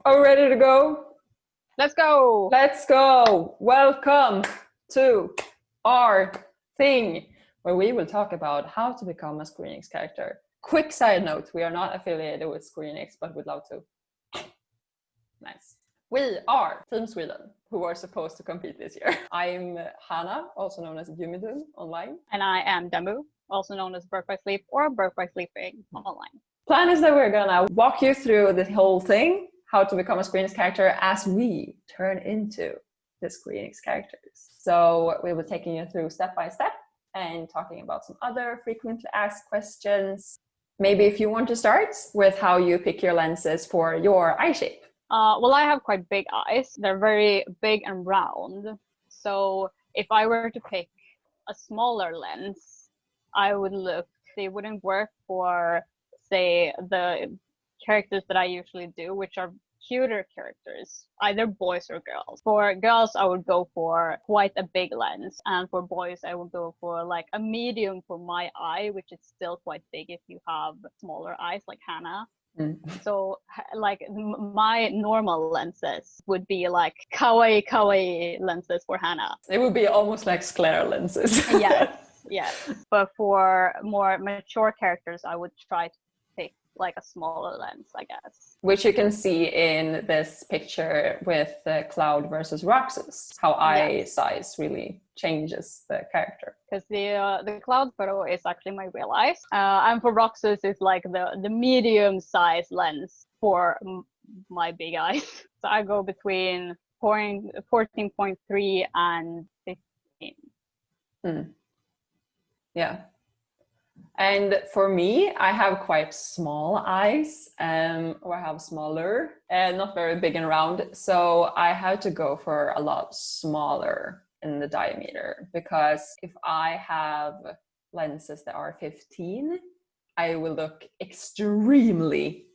Are we ready to go? Let's go! Let's go! Welcome to our thing where we will talk about how to become a Square Enix character. Quick side note, we are not affiliated with Square Enix, but we'd love to. Nice. We are Team Sweden, who are supposed to compete this year. I'm Hannah, also known as Yumidun online. And I am Demu, also known as Birth by Sleep or Birth by Sleeping online. Plan is that we're gonna walk you through the whole thing, how to become a Square Enix character as we turn into the Square Enix characters. So we will be taking you through step by step and talking about some other frequently asked questions. Maybe if you want to start with how you pick your lenses for your eye shape. Well, I have quite big eyes. They're very big and round. So if I were to pick a smaller lens, I would look, they wouldn't work for, say, the characters that I usually do, which are cuter characters, either boys or girls. For girls, I would go for quite a big lens, and for boys, I would go for like a medium for my eye, which is still quite big if you have smaller eyes like Hannah. So like my normal lenses would be like kawaii lenses for Hannah. It would be almost like sclera lenses. Yes. But for more mature characters, I would try to pick like a smaller lens, I guess. Which you can see in this picture with Cloud versus Roxas, how eye size really changes the character. Because the Cloud photo is actually my real eyes, and for Roxas is like the medium size lens for my big eyes. So I go between 14.3 and 15. Yeah. And for me, I have quite small eyes, or I have smaller, and not very big and round. So I have to go for a lot smaller in the diameter, because if I have lenses that are 15, I will look extremely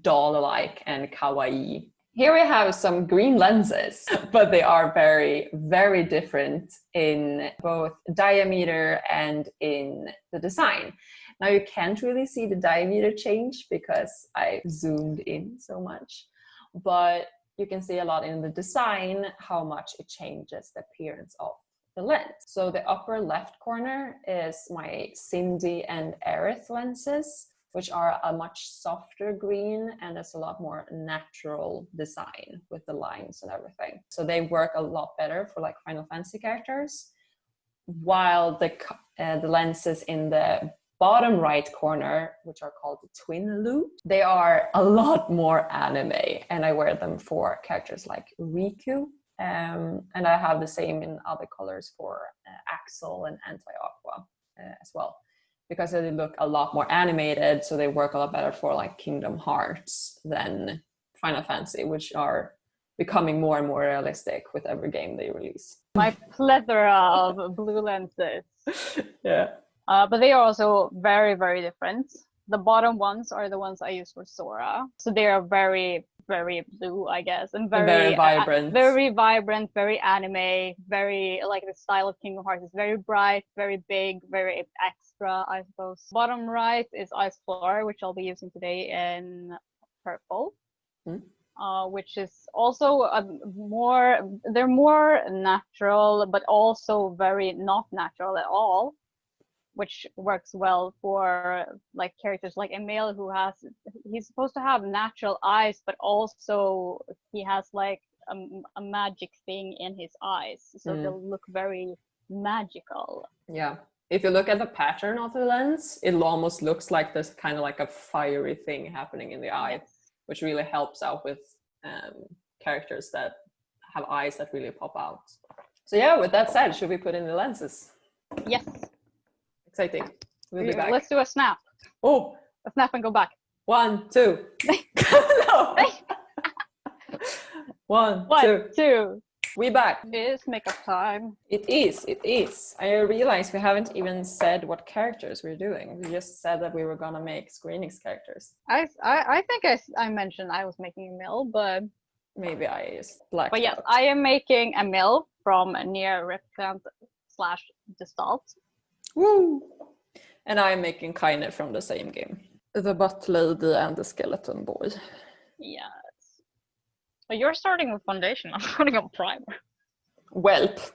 doll-like and kawaii. Here we have some green lenses, but they are very, very different in both diameter and in the design. Now you can't really see the diameter change because I zoomed in so much, but you can see a lot in the design how much it changes the appearance of the lens. So the upper left corner is my Cindy and Aerith lenses, which are a much softer green, and it's a lot more natural design with the lines and everything. So they work a lot better for like Final Fantasy characters, while the lenses in the bottom right corner, which are called the twin loop, they are a lot more anime, and I wear them for characters like Riku, and I have the same in other colors for Axel and Anti-Aqua as well, because they look a lot more animated, so they work a lot better for like Kingdom Hearts than Final Fantasy, which are becoming more and more realistic with every game they release. My plethora of blue lenses. Yeah. But they are also very, very different. The bottom ones are the ones I use for Sora. So they are very, very blue, I guess, and very vibrant. Very vibrant, very anime, very like the style of Kingdom Hearts is very bright, very big, very extra, I suppose. Bottom right is Ice Floor, which I'll be using today in purple. Which is also they're more natural, but also very not natural at all, which works well for like characters like Emil, he's supposed to have natural eyes, but also he has like a magic thing in his eyes, so they'll look very magical. Yeah. If you look at the pattern of the lens, it almost looks like there's kind of like a fiery thing happening in the eye, which really helps out with characters that have eyes that really pop out. So yeah, with that said, should we put in the lenses? Yes. Exciting. We'll be back. Let's do a snap. Oh, a snap and go back. 1, 2. No. 1, 2. We back. It is makeup time. It is. I realized we haven't even said what characters we're doing. We just said that we were gonna make Square Enix characters. I think I mentioned I was making Emil, but maybe I just blacked But yes, out. I am making Emil from Near Replicant / Gestalt. Woo! And I'm making Kaine from the same game. The Butt Lady and the Skeleton Boy. Yes. But you're starting with foundation. I'm starting on primer. Welp.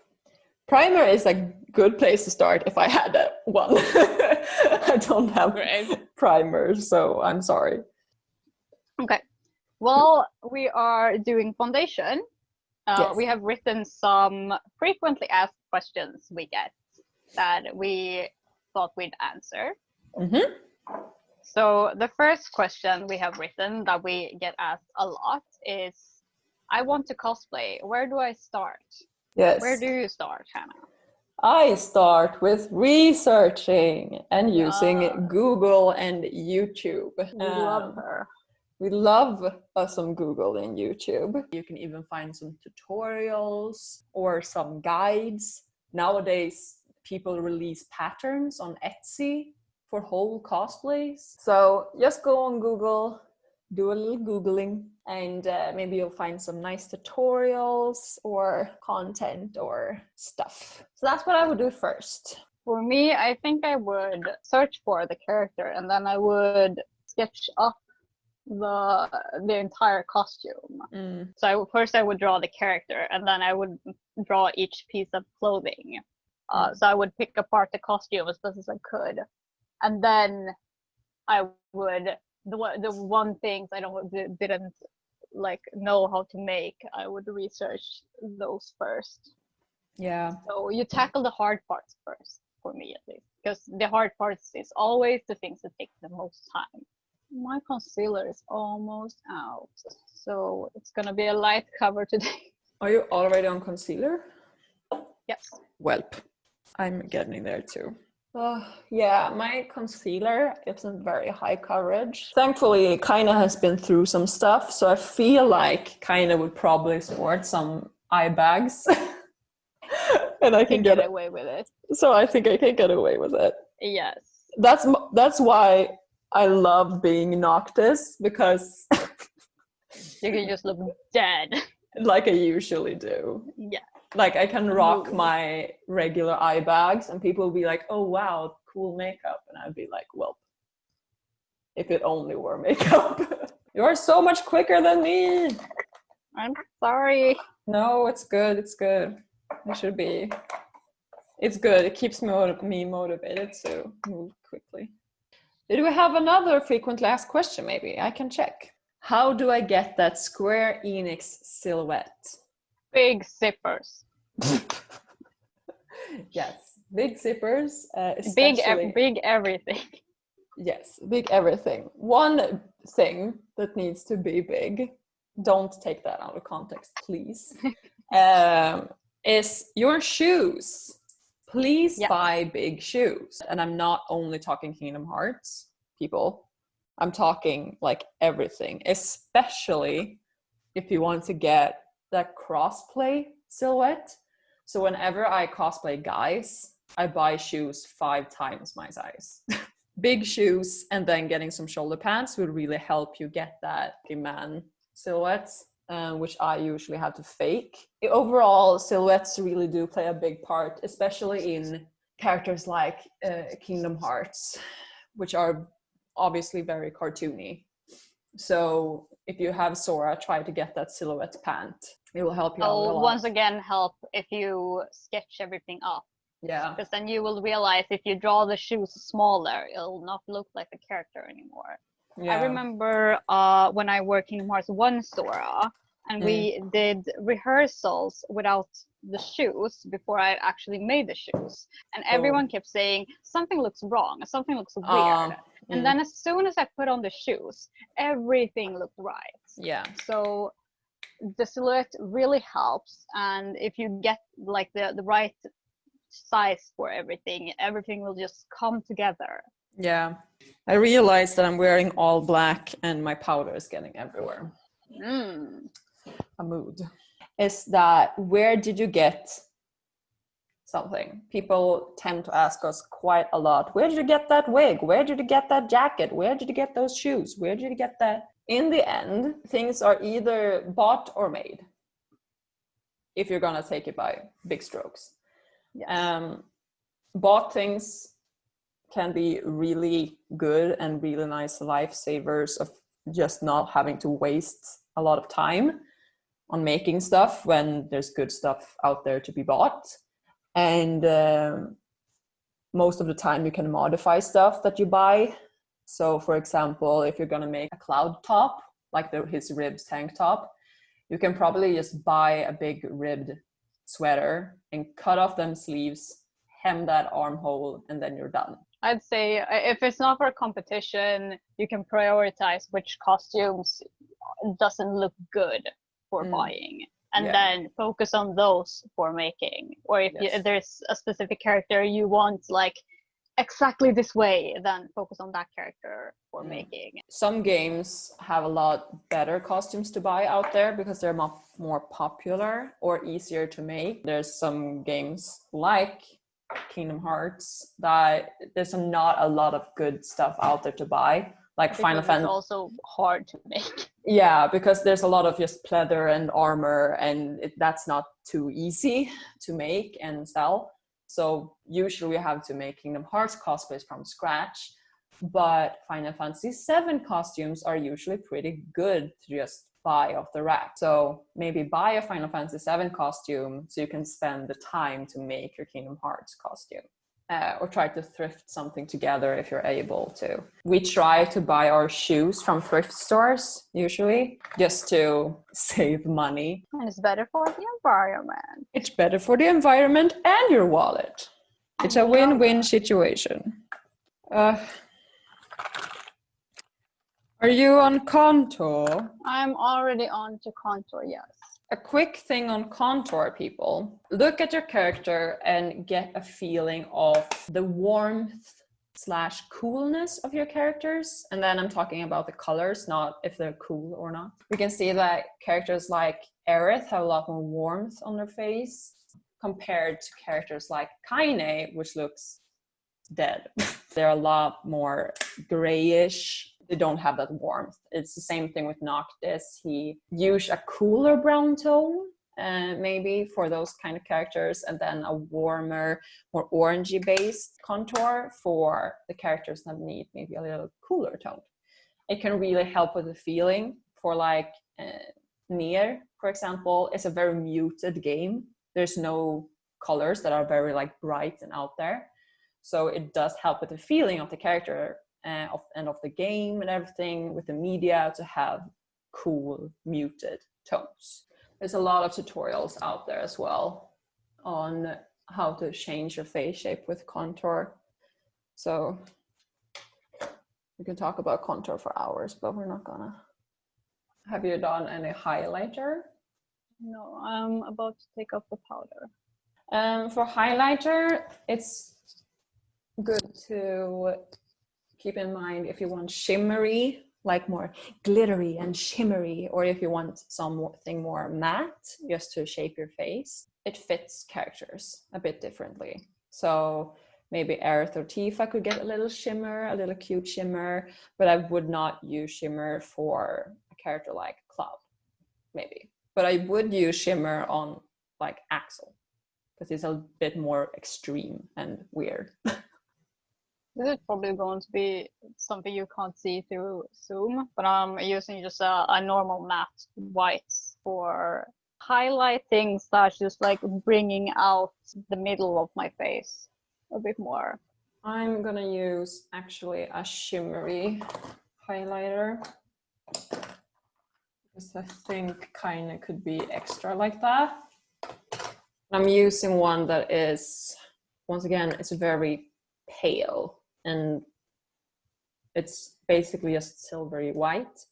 Primer is a good place to start if I had one. I don't have primer, so I'm sorry. Okay. Well, we are doing foundation. Yes. We have written some frequently asked questions we get that we thought we'd answer. Mm-hmm. So the first question we have written that we get asked a lot is, I want to cosplay. Where do I start? Yes. Where do you start, Hannah? I start with researching and using Google and YouTube. We love her. We love some Google and YouTube. You can even find some tutorials or some guides. Nowadays, people release patterns on Etsy for whole cosplays. So just go on Google, do a little Googling, and maybe you'll find some nice tutorials or content or stuff. So that's what I would do first. For me, I think I would search for the character and then I would sketch up the entire costume. So first I would draw the character and then I would draw each piece of clothing. So I would pick apart the costume as best as I could, and then I would the one things I didn't like know how to make, I would research those first. Yeah. So you tackle the hard parts first, for me at least, because the hard parts is always the things that take the most time. My concealer is almost out, so it's gonna be a light cover today. Are you already on concealer? Yes. Welp. I'm getting there too. Yeah, my concealer isn't very high coverage. Thankfully, Kaina has been through some stuff, so I feel like Kaina would probably sport some eye bags. And I can get away with it. So I think I can get away with it. Yes. That's why I love being Noctis, because you can just look dead. Like I usually do. Yeah. Like I can rock my regular eye bags and people will be like, oh wow, cool makeup. And I'd be like, well, if it only were makeup. You're so much quicker than me. I'm sorry. No, it's good. It's good. It should be. It's good. It keeps me motivated to move quickly. Did we have another frequently asked question maybe? I can check. How do I get that Square Enix silhouette? Big zippers. Yes, big zippers. Especially... Big everything. Yes, big everything. One thing that needs to be big, don't take that out of context, please, is your shoes. Please buy big shoes. And I'm not only talking Kingdom Hearts, people. I'm talking like everything, especially if you want to get that crossplay silhouette. So whenever I cosplay guys, I buy shoes 5 times my size. Big shoes and then getting some shoulder pads will really help you get that man silhouettes, which I usually have to fake. Overall, silhouettes really do play a big part, especially in characters like Kingdom Hearts, which are obviously very cartoony. So if you have Sora, try to get that silhouette pant. It will help you out a lot. Once again help if you sketch everything up. Yeah. Because then you will realize if you draw the shoes smaller, it'll not look like a character anymore. Yeah. I remember when I worked in Mars 1 Sora, and we did rehearsals without the shoes before I actually made the shoes. And everyone kept saying, something looks wrong, something looks weird. And then as soon as I put on the shoes, everything looked right. Yeah. So the silhouette really helps. And if you get like the right size for everything will just come together. Yeah. I realized that I'm wearing all black and my powder is getting everywhere. A mood. Is that, where did you get something? People tend to ask us quite a lot. Where did you get that wig? Where did you get that jacket? Where did you get those shoes? Where did you get that? In the end, things are either bought or made, if you're gonna take it by big strokes. Yes. Bought things can be really good and really nice lifesavers of just not having to waste a lot of time. on making stuff when there's good stuff out there to be bought. And most of the time you can modify stuff that you buy. So for example, if you're going to make a cloud top, like his ribs tank top, you can probably just buy a big ribbed sweater and cut off them sleeves, hem that armhole, and then you're done. I'd say if it's not for a competition, you can prioritize which costumes doesn't look good for buying, and then focus on those for making. Or if there's a specific character you want like exactly this way, then focus on that character for making. Some games have a lot better costumes to buy out there because they're more popular or easier to make. There's some games like Kingdom Hearts that there's not a lot of good stuff out there to buy, like Final Fantasy. It's also hard to make. Yeah, because there's a lot of just pleather and armor, and that's not too easy to make and sell. So usually we have to make Kingdom Hearts cosplays from scratch, but Final Fantasy VII costumes are usually pretty good to just buy off the rack. So maybe buy a Final Fantasy VII costume so you can spend the time to make your Kingdom Hearts costume. Or try to thrift something together if you're able to. We try to buy our shoes from thrift stores, usually, just to save money. And it's better for the environment. It's better for the environment and your wallet. It's a win-win situation. Are you on Contour? I'm already on to Contour, yes. A quick thing on Contour, people. Look at your character and get a feeling of the warmth / coolness of your characters. And then I'm talking about the colors, not if they're cool or not. We can see that characters like Aerith have a lot more warmth on their face compared to characters like Kaine, which looks dead. They're a lot more grayish. They don't have that warmth. It's the same thing with Noctis. He used a cooler brown tone, maybe for those kind of characters, and then a warmer, more orangey based contour for the characters that need maybe a little cooler tone. It can really help with the feeling. For like Nier, for example, it's a very muted game. There's no colors that are very like bright and out there. So it does help with the feeling of the character of the game and everything with the media to have cool muted tones. There's a lot of tutorials out there as well on how to change your face shape with contour. So we can talk about contour for hours, but we're not gonna. Have you done any highlighter? No, I'm about to take off the powder. For highlighter, it's good to keep in mind if you want shimmery, like more glittery and shimmery, or if you want something more matte, just to shape your face. It fits characters a bit differently. So maybe Aerith or Tifa could get a little shimmer, a little cute shimmer, but I would not use shimmer for a character like Cloud, maybe. But I would use shimmer on like Axel, because he's a bit more extreme and weird. This is probably going to be something you can't see through Zoom, but I'm using just a normal matte white for highlighting / just like bringing out the middle of my face a bit more. I'm gonna use actually a shimmery highlighter because I think kind of could be extra like that. I'm using one that is, once again, it's very pale. And it's basically just silvery white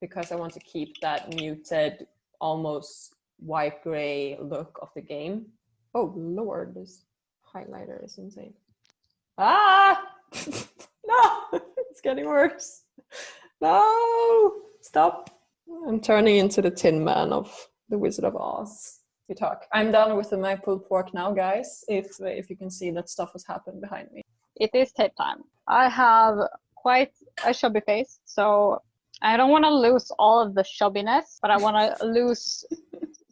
because I want to keep that muted, almost white gray look of the game. Oh Lord, this highlighter is insane. Ah! No, it's getting worse. No, stop. I'm turning into the Tin Man of the Wizard of Oz. You talk. I'm done with my pulled pork now, guys. If you can see that stuff has happened behind me. It is tape time. I have quite a chubby face, so I don't want to lose all of the chubbiness, but I want to lose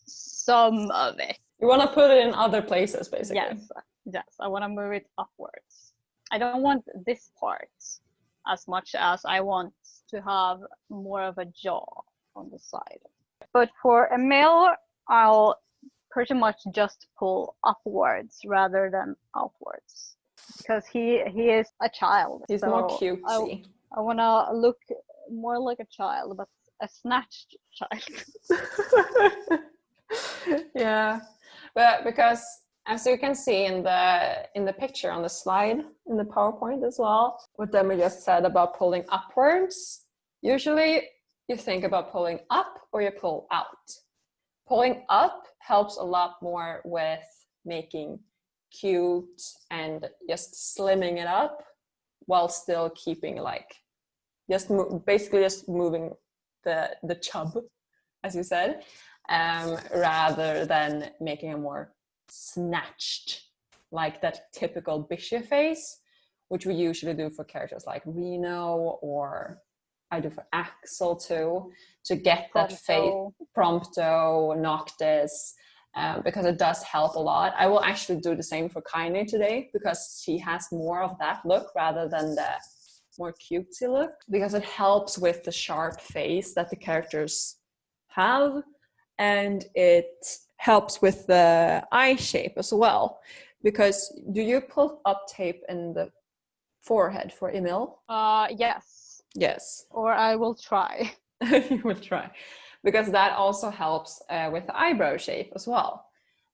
some of it. You want to put it in other places, basically. Yes, I want to move it upwards. I don't want this part as much as I want to have more of a jaw on the side. But for Emil, I'll pretty much just pull upwards rather than outwards because he is a child. He's so more cutesy. I want to look more like a child, but a snatched child. Yeah, but because as you can see in the picture on the slide in the PowerPoint as well, what Demi just said about pulling upwards, usually you think about pulling up or you pull out. Pulling up helps a lot more with making cute and just slimming it up while still keeping like basically just moving the chub, as you said, rather than making a more snatched, like that typical Bishop face, which we usually do for characters like Reno, or I do for Axel too, to get that face, Prompto, Noctis, because it does help a lot. I will actually do the same for Kaine today because she has more of that look rather than the more cutesy look, because it helps with the sharp face that the characters have, and it helps with the eye shape as well. Because do you pull up tape in the forehead for Emil? Yes. Yes. Or I will try. You will try. Because that also helps with the eyebrow shape as well.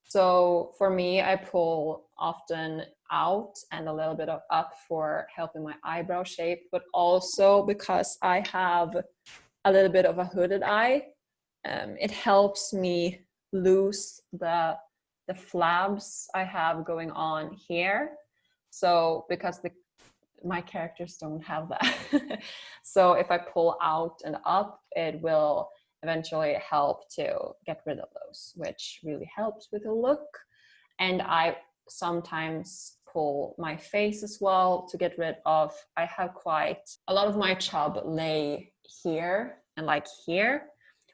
So for me, I pull often out and a little bit of up for helping my eyebrow shape, but also because I have a little bit of a hooded eye, it helps me lose the flabs I have going on here. So because my characters don't have that. So if I pull out and up, it will eventually help to get rid of those, which really helps with the look. And I sometimes pull my face as well to get rid of, I have quite a lot of my chub lay here and like here,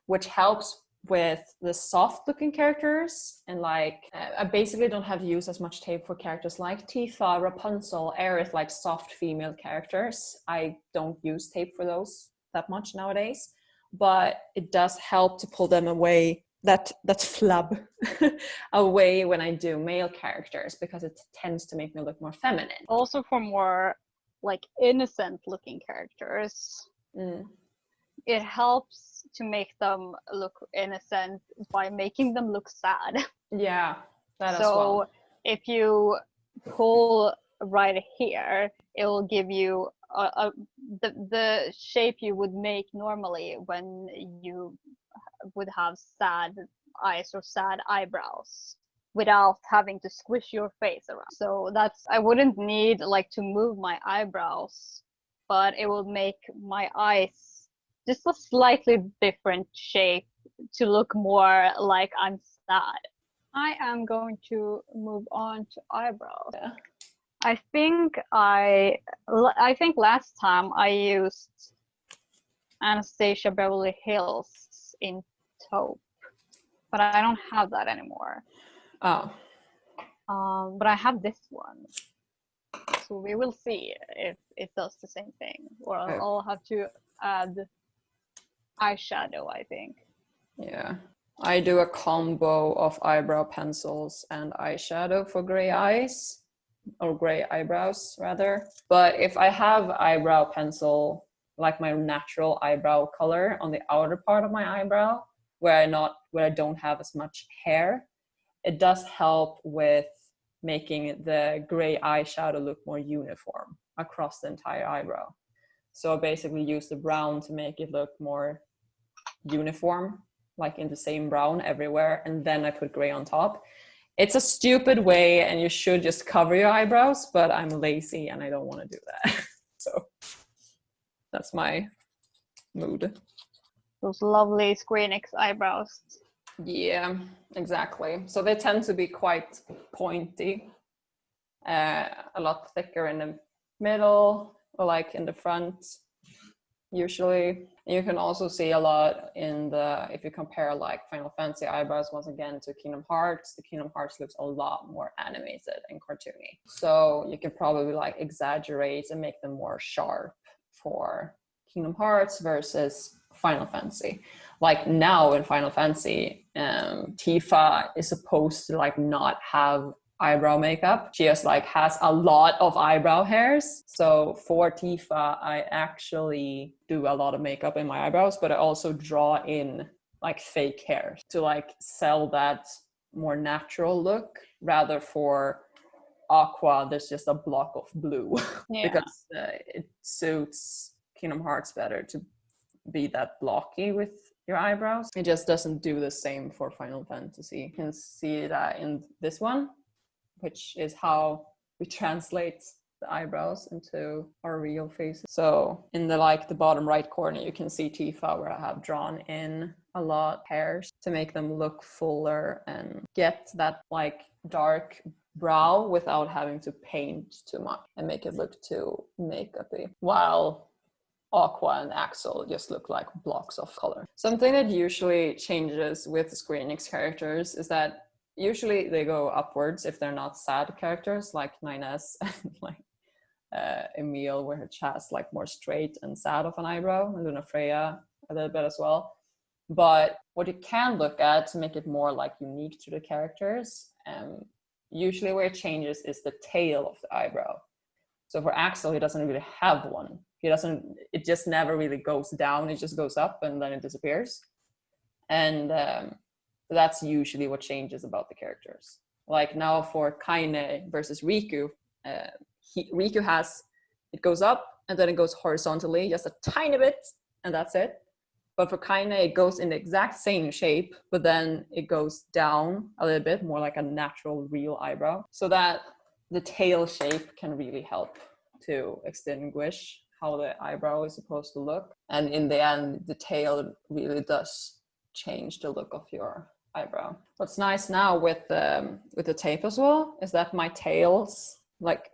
which helps with the soft looking characters. And like I basically don't have to use as much tape for characters like Tifa, Rapunzel, Aerith, like soft female characters. I don't use tape for those that much nowadays, but it does help to pull them away, that flub away when I do male characters, because it tends to make me look more feminine. Also for more like innocent looking characters, it helps to make them look innocent by making them look sad. Yeah, that so as well. If you pull right here, it will give you the shape you would make normally when you would have sad eyes or sad eyebrows without having to squish your face around. So that's, I wouldn't need like to move my eyebrows, but it will make my eyes just a slightly different shape to look more like I'm sad. I am going to move on to eyebrows. Yeah. I think last time I used Anastasia Beverly Hills in taupe, but I don't have that anymore. Oh. But I have this one, so we will see if it does the same thing, or I'll have to add eyeshadow, I think. Yeah, I do a combo of eyebrow pencils and eyeshadow for gray eyes, or gray eyebrows rather. But if I have eyebrow pencil, like my natural eyebrow color on the outer part of my eyebrow, where I don't have as much hair, it does help with making the gray eyeshadow look more uniform across the entire eyebrow. So I basically use the brown to make it look more uniform, like in the same brown everywhere, and then I put gray on top. It's a stupid way and you should just cover your eyebrows, but I'm lazy and I don't want to do that. So that's my mood. Those lovely Square Enix eyebrows. Yeah, exactly. So they tend to be quite pointy, a lot thicker in the middle or like in the front usually. And you can also see a lot in if you compare like Final Fantasy eyebrows once again to Kingdom Hearts, the Kingdom Hearts looks a lot more animated and cartoony. So you can probably like exaggerate and make them more sharp for Kingdom Hearts versus Final Fantasy. like now in Final Fantasy, Tifa is supposed to like not have eyebrow makeup. She just like has a lot of eyebrow hairs. So for Tifa, I actually do a lot of makeup in my eyebrows, but I also draw in like fake hair to like sell that more natural look. Rather for Aqua, there's just a block of blue because it suits Kingdom Hearts better to be that blocky with your eyebrows. It just doesn't do the same for Final Fantasy. You can see that in this one, which is how we translate the eyebrows into our real faces. So in the like the bottom right corner, you can see Tifa, where I have drawn in a lot of hairs to make them look fuller and get that like dark brow without having to paint too much and make it look too makeupy. While Aqua and Axel just look like blocks of color. Something that usually changes with Square Enix characters is that usually they go upwards if they're not sad characters like 9S and like Emil, where she has like more straight and sad of an eyebrow, and Luna Freya a little bit as well. But what you can look at to make it more like unique to the characters, usually where it changes is the tail of the eyebrow. So for Axel, he doesn't really have one. It just never really goes down, it just goes up and then it disappears. And that's usually what changes about the characters. Like now for Kaine versus Riku, Riku has, it goes up and then it goes horizontally just a tiny bit and that's it. But for Kaine, it goes in the exact same shape, but then it goes down a little bit, more like a natural, real eyebrow. So that the tail shape can really help to extinguish how the eyebrow is supposed to look. And in the end, the tail really does change the look of your eyebrow. What's nice now with the tape as well is that my tails, like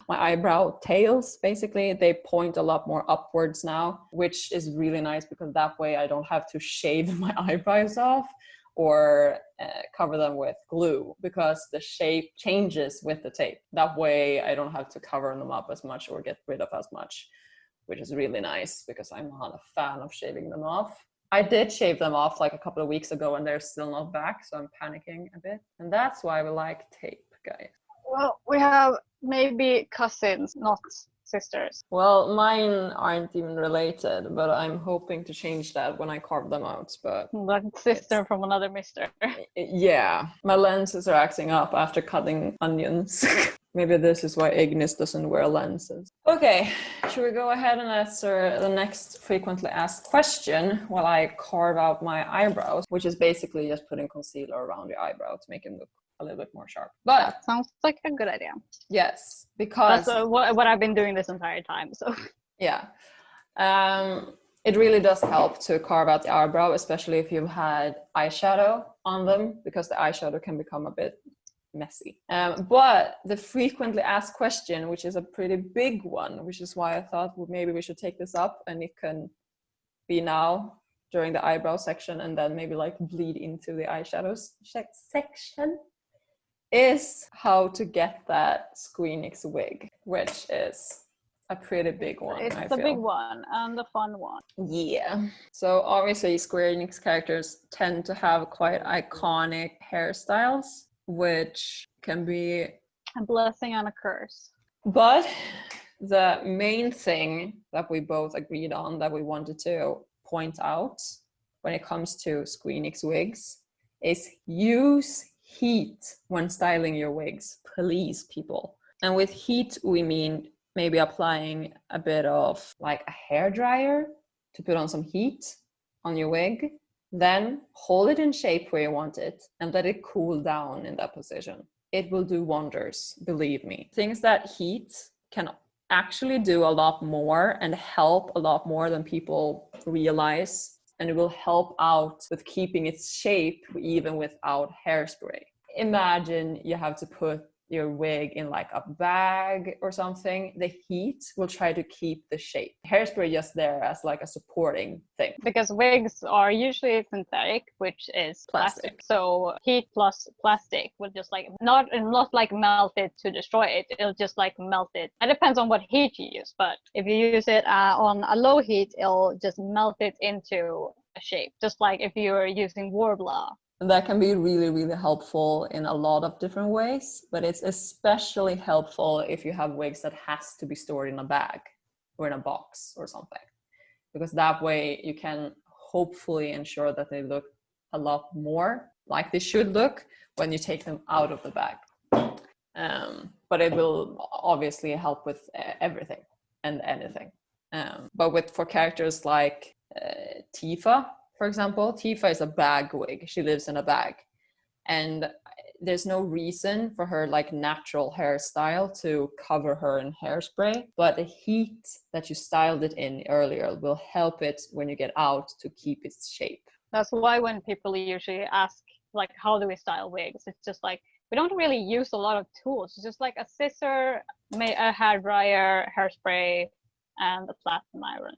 my eyebrow tails, basically, they point a lot more upwards now, which is really nice because that way I don't have to shave my eyebrows off or cover them with glue, because the shape changes with the tape. That way I don't have to cover them up as much or get rid of as much, which is really nice because I'm not a fan of shaving them off. I did shave them off like a couple of weeks ago and they're still not back, so I'm panicking a bit. And that's why we like tape, guys. Well, we have maybe cousins, not sisters. Well, mine aren't even related, but I'm hoping to change that when I carve them out. But sister from another mister. Yeah, my lenses are acting up after cutting onions. Maybe this is why Ignis doesn't wear lenses. Okay, should we go ahead and answer the next frequently asked question while I carve out my eyebrows, which is basically just putting concealer around your eyebrow to make them look a little bit more sharp. But that sounds like a good idea. Yes, because that's what I've been doing this entire time. So yeah, it really does help to carve out the eyebrow, especially if you've had eyeshadow on them, because the eyeshadow can become a bit messy. But the frequently asked question, which is a pretty big one, which is why I thought maybe we should take this up, and it can be now during the eyebrow section and then maybe like bleed into the eyeshadows section, is how to get that Squenix wig, which is a pretty big one. It's a big one and a fun one. Yeah. So obviously Square Enix characters tend to have quite iconic hairstyles, which can be a blessing and a curse. But the main thing that we both agreed on that we wanted to point out when it comes to Squenix wigs is use heat when styling your wigs, please, people. And with heat, we mean maybe applying a bit of like a hair dryer to put on some heat on your wig, then hold it in shape where you want it and let it cool down in that position. It will do wonders, believe me. Things that heat can actually do a lot more and help a lot more than people realize. And it will help out with keeping its shape even without hairspray. Imagine you have to put your wig in like a bag or something. The heat will try to keep the shape. Hairspray just there as like a supporting thing. Because wigs are usually synthetic, which is plastic. So heat plus plastic will just like not like melt it to destroy it. It'll just like melt it. It depends on what heat you use, but if you use it on a low heat, it'll just melt it into shape, just like if you're using Warbler. And that can be really, really helpful in a lot of different ways, but it's especially helpful if you have wigs that has to be stored in a bag or in a box or something, because that way you can hopefully ensure that they look a lot more like they should look when you take them out of the bag. But it will obviously help with everything and anything. But for characters like Tifa, for example, Tifa is a bag wig. She lives in a bag, and there's no reason for her like natural hairstyle to cover her in hairspray, but the heat that you styled it in earlier will help it when you get out to keep its shape. That's why when people usually ask like, how do we style wigs, it's just like, we don't really use a lot of tools. It's just like a scissor, a hair dryer, hairspray, and a platinum iron.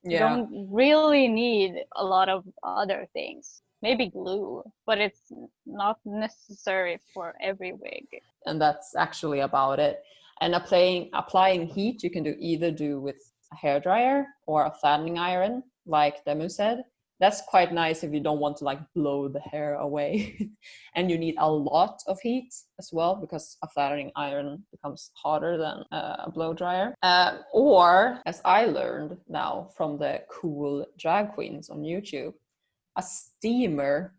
Yeah. You don't really need a lot of other things. Maybe glue, but it's not necessary for every wig. And that's actually about it. And applying heat, you can either do with a hairdryer or a flattening iron, like Demu said. That's quite nice if you don't want to like blow the hair away. And you need a lot of heat as well, because a flattening iron becomes hotter than a blow dryer. Or, as I learned now from the cool drag queens on YouTube, a steamer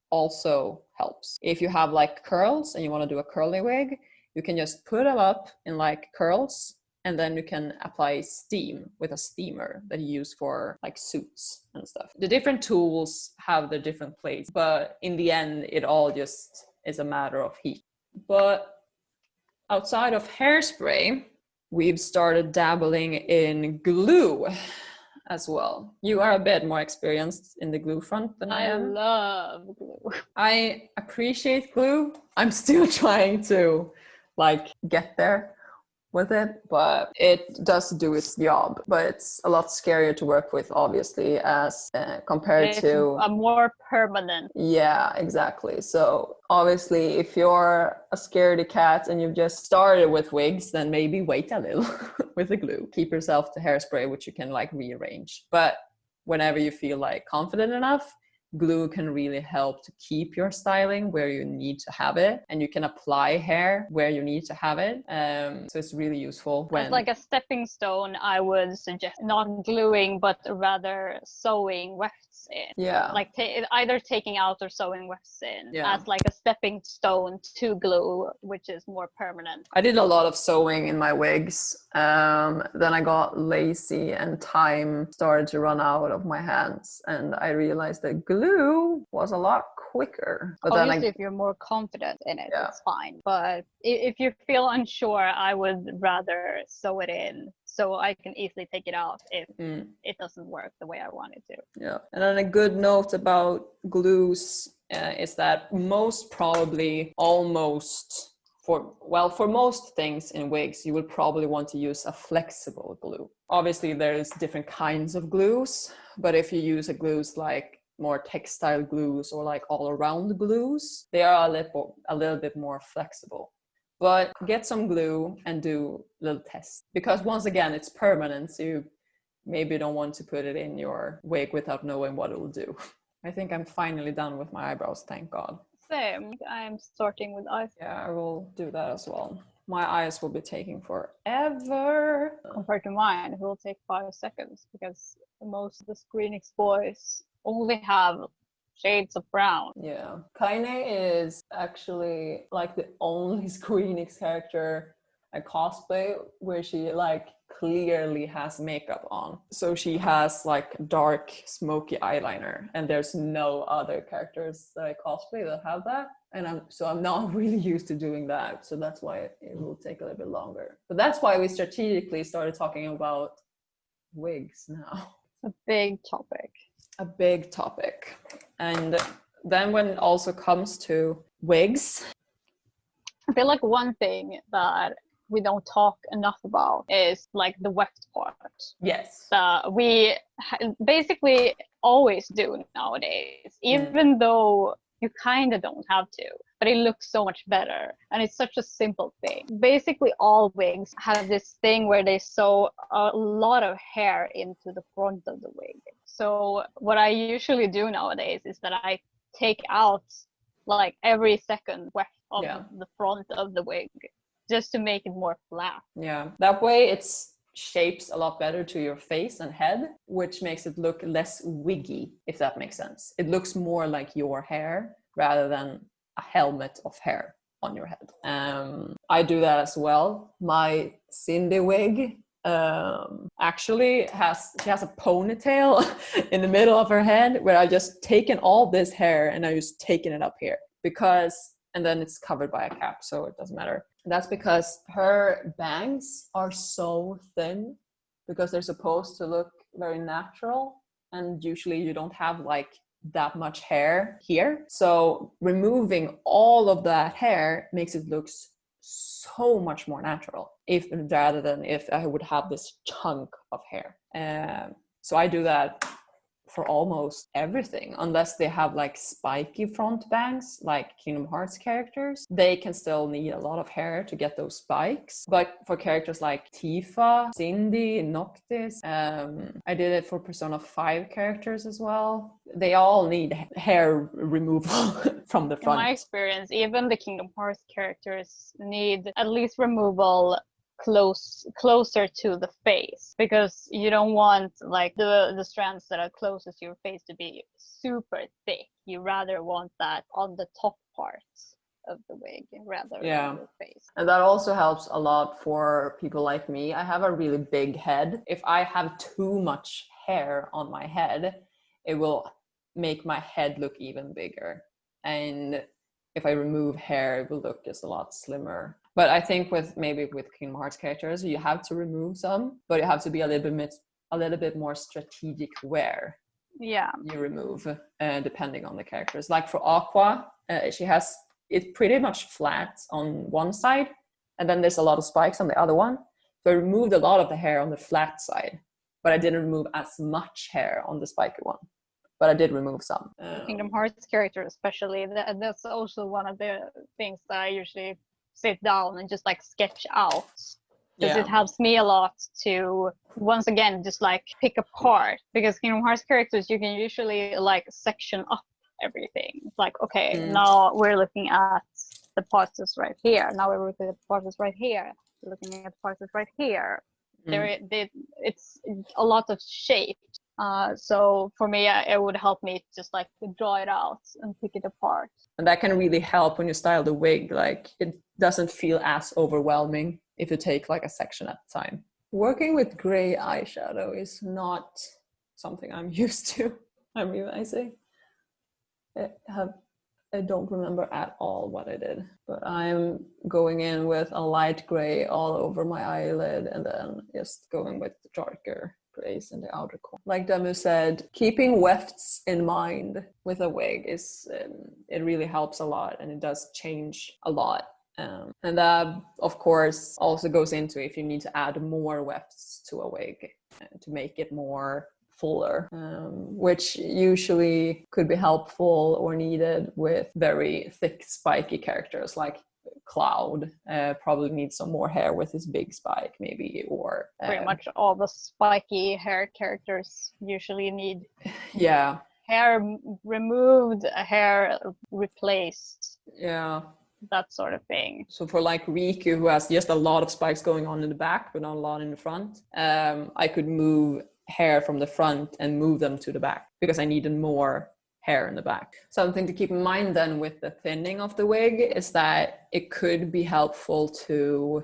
also helps. If you have like curls and you want to do a curly wig, you can just put them up in like curls, and then you can apply steam with a steamer that you use for like suits and stuff. The different tools have their different place, but in the end, it all just is a matter of heat. But outside of hairspray, we've started dabbling in glue as well. You are a bit more experienced in the glue front than I am. I love glue. I appreciate glue. I'm still trying to like get there with it, but it does do its job. But it's a lot scarier to work with, obviously, as compared to a more permanent. Yeah, exactly. So obviously, if you're a scaredy cat and you've just started with wigs, then maybe wait a little with the glue. Keep yourself to hairspray, which you can like rearrange. But whenever you feel like confident enough, glue can really help to keep your styling where you need to have it, and you can apply hair where you need to have it. So it's really useful. As like a stepping stone, I would suggest not gluing, but rather sewing wefts in. Yeah. Like either taking out or sewing wefts in as like a stepping stone to glue, which is more permanent. I did a lot of sewing in my wigs. Then I got lazy and time started to run out of my hands, and I realized that glue was a lot quicker. But obviously, then if you're more confident in it, it's fine. But if you feel unsure, I would rather sew it in so I can easily take it out if it doesn't work the way I want it to. Yeah. And then a good note about glues is that most probably for most things in wigs, you will probably want to use a flexible glue. Obviously, there's different kinds of glues, but if you use a glues like more textile glues or like all around glues, they are a little bit more flexible. But get some glue and do little tests, because once again, it's permanent, so you maybe don't want to put it in your wig without knowing what it will do. I think I'm finally done with my eyebrows, thank God. Same. I'm starting with eyes. Yeah, I will do that as well. My eyes will be taking forever. Compared to mine, it will take 5 seconds, because most of the Square Enix boys only have shades of brown. Yeah. Kaine is actually like the only Square Enix character I cosplay where she like clearly has makeup on. So she has like dark smoky eyeliner, and there's no other characters that I cosplay that have that. And I'm not really used to doing that. So that's why it will take a little bit longer. But that's why we strategically started talking about wigs now. A big topic. A big topic. And then when it also comes to wigs, I feel like one thing that we don't talk enough about is like the weft part. Yes. We basically always do nowadays, even though you kind of don't have to, but it looks so much better. And it's such a simple thing. Basically, all wigs have this thing where they sew a lot of hair into the front of the wig. So what I usually do nowadays is that I take out like every second weft of the front of the wig just to make it more flat. Yeah, that way it's shapes a lot better to your face and head, which makes it look less wiggy, if that makes sense. It looks more like your hair rather than a helmet of hair on your head. I do that as well. My Cindy wig actually she has a ponytail in the middle of her head where I just taken all this hair and I just taken it up here and then it's covered by a cap, so it doesn't matter. That's because her bangs are so thin because they're supposed to look very natural, and usually you don't have like that much hair here. So removing all of that hair makes it look so much more natural rather than if I would have this chunk of hair. So I do that for almost everything, unless they have like spiky front bangs like Kingdom Hearts characters. They can still need a lot of hair to get those spikes, but for characters like Tifa, Cindy, Noctis, I did it for Persona 5 characters as well. They all need hair removal from the front. In my experience, even the Kingdom Hearts characters need at least removal closer to the face, because you don't want like the strands that are closest to your face to be super thick. You rather want that on the top parts of the wig rather than your face. And that also helps a lot for people like me. I have a really big head. If I have too much hair on my head, it will make my head look even bigger. And if I remove hair, it will look just a lot slimmer. But I think with Kingdom Hearts characters, you have to remove some, but you have to be a little bit more strategic where you remove, depending on the characters. Like for Aqua, she has it pretty much flat on one side, and then there's a lot of spikes on the other one. So I removed a lot of the hair on the flat side, but I didn't remove as much hair on the spiky one. But I did remove some. Kingdom Hearts character especially, that's also one of the things that I usually sit down and just like sketch out, because it helps me a lot to once again just like pick apart, because Kingdom Hearts characters you can usually like section up everything. It's like, okay, now we're looking at the parts that's right here, now we're looking at the parts that's right here, we're looking at the parts that's right here. It's a lot of shape. So for me, it would help me just like draw it out and pick it apart. And that can really help when you style the wig. Like it doesn't feel as overwhelming if you take like a section at a time. Working with gray eyeshadow is not something I'm used to, I'm realizing. I don't remember at all what I did, but I'm going in with a light gray all over my eyelid and then just going with the darker grays in the outer corner. Like Demu said, keeping wefts in mind with a wig is it really helps a lot, and it does change a lot. And that, of course, also goes into if you need to add more wefts to a wig to make it more fuller, which usually could be helpful or needed with very thick, spiky characters like Cloud. Probably needs some more hair with his big spike, maybe, or pretty much all the spiky hair characters usually need hair removed, hair replaced, that sort of thing. So for like Riku, who has just a lot of spikes going on in the back but not a lot in the front, I could move hair from the front and move them to the back because I needed more hair in the back. Something to keep in mind then with the thinning of the wig is that it could be helpful to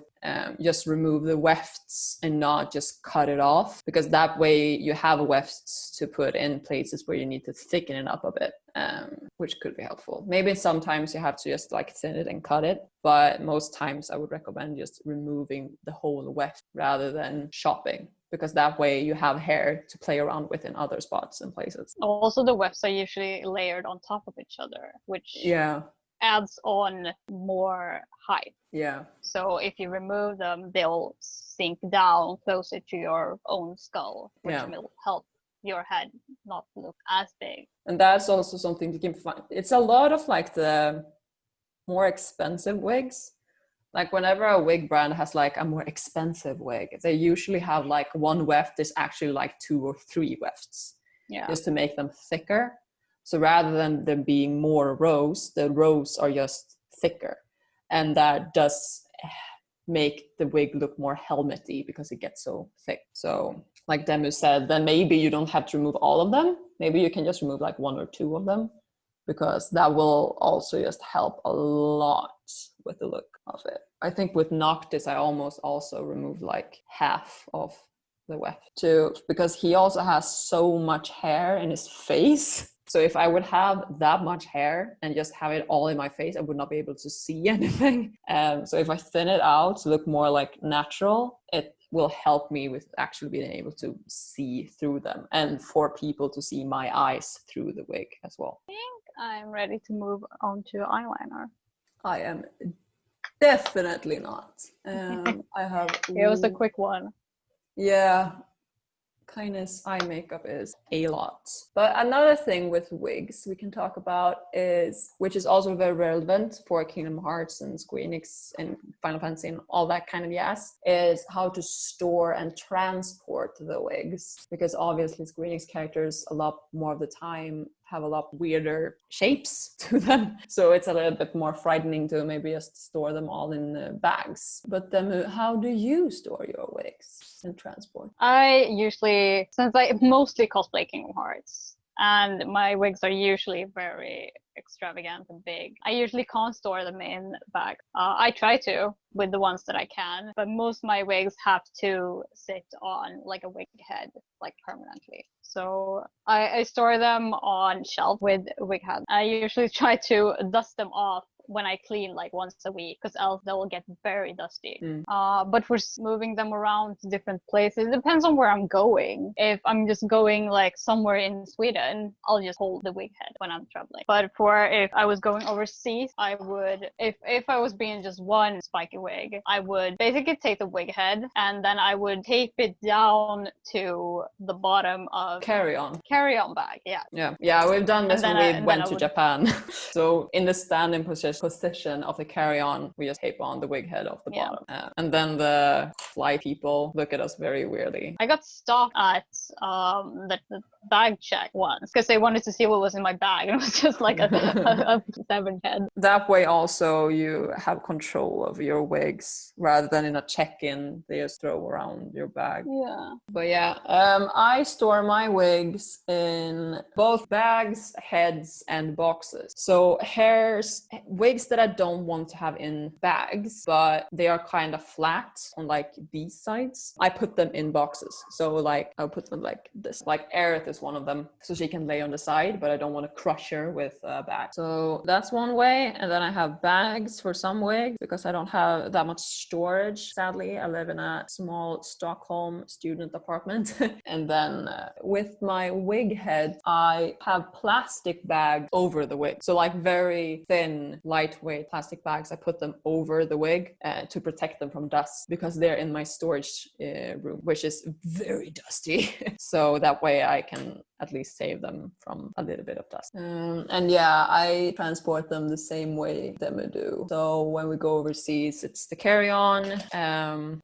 just remove the wefts and not just cut it off, because that way you have wefts to put in places where you need to thicken it up a bit, which could be helpful. Maybe sometimes you have to just like thin it and cut it, but most times I would recommend just removing the whole weft rather than chopping, because that way you have hair to play around with in other spots and places. Also, the wefts are usually layered on top of each other, which adds on more height. So if you remove them, they'll sink down closer to your own skull, which will help your head not look as big. And that's also something you can find. It's a lot of like the more expensive wigs. Like whenever a wig brand has like a more expensive wig, they usually have like one weft is actually like 2 or 3 wefts, just to make them thicker. So rather than them being more rows, the rows are just thicker, and that does make the wig look more helmety because it gets so thick. So like Demu said, then maybe you don't have to remove all of them. Maybe you can just remove like 1 or 2 of them, because that will also just help a lot with the look of it. I think with Noctis, I almost also removed like half of the weft too, because he also has so much hair in his face. So if I would have that much hair and just have it all in my face, I would not be able to see anything. So if I thin it out to look more like natural, it will help me with actually being able to see through them, and for people to see my eyes through the wig as well. I think I'm ready to move on to eyeliner. I am definitely not. I have... It was a quick one. Yeah. Kindness eye makeup is a lot. But another thing with wigs we can talk about is, which is also very relevant for Kingdom Hearts and Square Enix and Final Fantasy and all that kind of yes, is how to store and transport the wigs. Because obviously Square Enix characters a lot more of the time have a lot weirder shapes to them. So it's a little bit more frightening to maybe just store them all in bags. But then how do you store your wigs and transport? I usually, since I mostly cosplay Kingdom Hearts, and my wigs are usually very extravagant and big, I usually can't store them in bags. I try to with the ones that I can, but most of my wigs have to sit on like a wig head, like permanently. So I store them on shelf with wig head. I usually try to dust them off when I clean like once a week, because else they will get very dusty. But for moving them around to different places, it depends on where I'm going. If I'm just going like somewhere in Sweden, I'll just hold the wig head when I'm traveling. But for if I was going overseas, I would, if I was being just one spiky wig, I would basically take the wig head and then I would tape it down to the bottom of carry-on bag. Yeah, we've done this when we went to Japan. So in the standing position of the carry-on, we just tape on the wig head of the bottom, and then the fly people look at us very weirdly. I got stopped at the bag check once because they wanted to see what was in my bag, and it was just like a severed head. That way also you have control of your wigs rather than in a check-in they just throw around your bag. But I store my wigs in both bags, heads, and boxes. So wigs that I don't want to have in bags, but they are kind of flat on like these sides, I put them in boxes. So like I'll put them like this. Like Aerith is one of them, so she can lay on the side, but I don't want to crush her with a bag. So that's one way. And then I have bags for some wigs because I don't have that much storage. Sadly, I live in a small Stockholm student apartment. And then with my wig head, I have plastic bags over the wig. So like very thin, lightweight plastic bags. I put them over the wig to protect them from dust because they're in my storage room, which is very dusty. So that way I can at least save them from a little bit of dust. And yeah, I transport them the same way Demu do. So when we go overseas, it's the carry-on.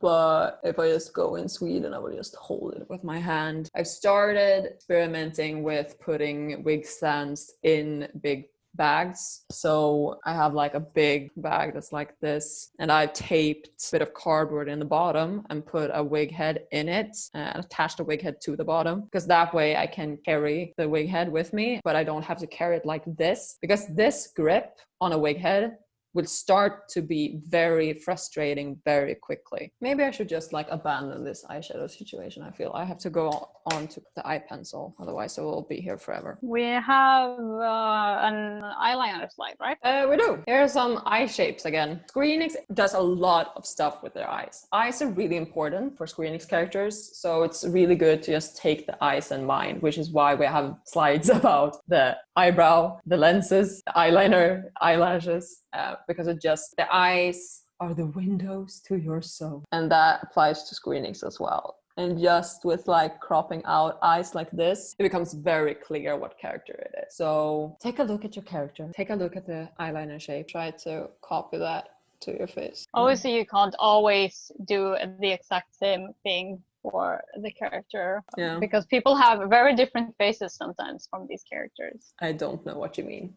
But if I just go in Sweden, I will just hold it with my hand. I've started experimenting with putting wig stands in big bags. So I have like a big bag that's like this, and I've taped a bit of cardboard in the bottom and put a wig head in it and attached the wig head to the bottom, because that way I can carry the wig head with me, but I don't have to carry it like this, because this grip on a wig head will start to be very frustrating very quickly. Maybe I should just like abandon this eyeshadow situation. I feel I have to go on to the eye pencil, otherwise I will be here forever. We have an eyeliner slide, right? We do. Here are some eye shapes again. Square Enix does a lot of stuff with their eyes. Eyes are really important for Square Enix characters, so it's really good to just take the eyes in mind, which is why we have slides about the eyebrow, the lenses, the eyeliner, eyelashes, because the eyes are the windows to your soul. And that applies to Square Enix as well. and just with like cropping out eyes like this, it becomes very clear what character it is. So take a look at your character, take a look at the eyeliner shape, try to copy that to your face. Obviously, you can't always do the exact same thing for the character, Yeah. because people have very different faces sometimes from these characters. I don't know what you mean.